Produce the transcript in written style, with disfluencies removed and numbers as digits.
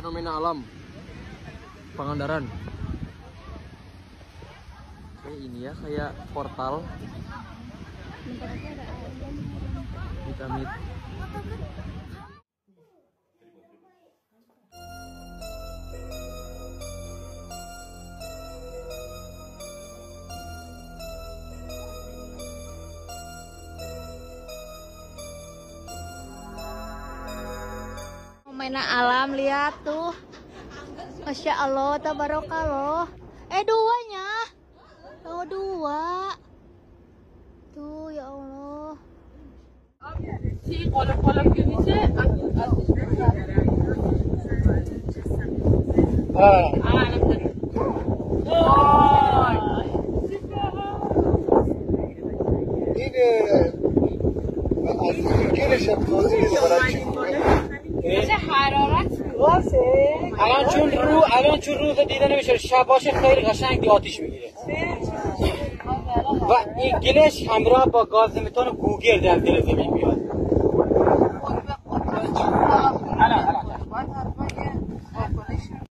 fenomena alam Pangandaran. Kayak ini ya, kayak portal. Amit-amit. Mainan alam, lihat tuh. Masya Allah, tabarakallah. Duanya. Oh, dua. Tuh, ya Allah. Si kolak-kolak yun siya. الان چون روز دیده نمیشه، شب باشه خیلی قشنگ دی آتیش میگیره و این گلش همراه با گاز متان گوگرد از دل زمین میاد.